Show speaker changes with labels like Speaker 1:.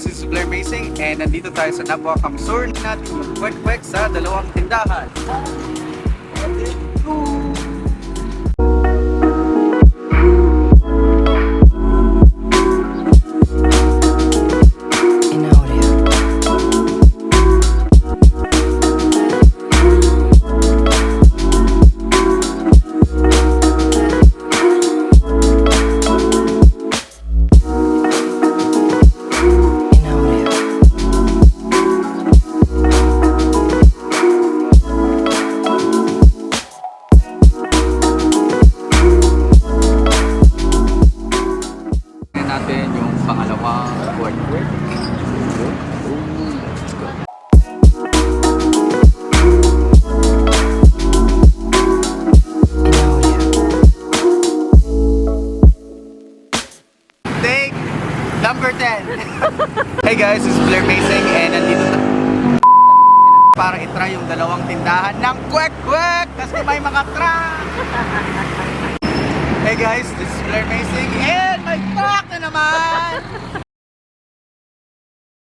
Speaker 1: guys, this is Blaremazing and nandito tayo sa Nabua, Camarines Sur. Natin yung kwek-kwek sa dalawang tindahan. Let's go! Natin yung pangalawang kwek-kwek. Take number 10. Hey guys, this is Blaremazing and nandito na para i-try yung dalawang tindahan ng kwek-kwek kasi may mga crack. Hey guys, this is Blaremazing and may crack na naman!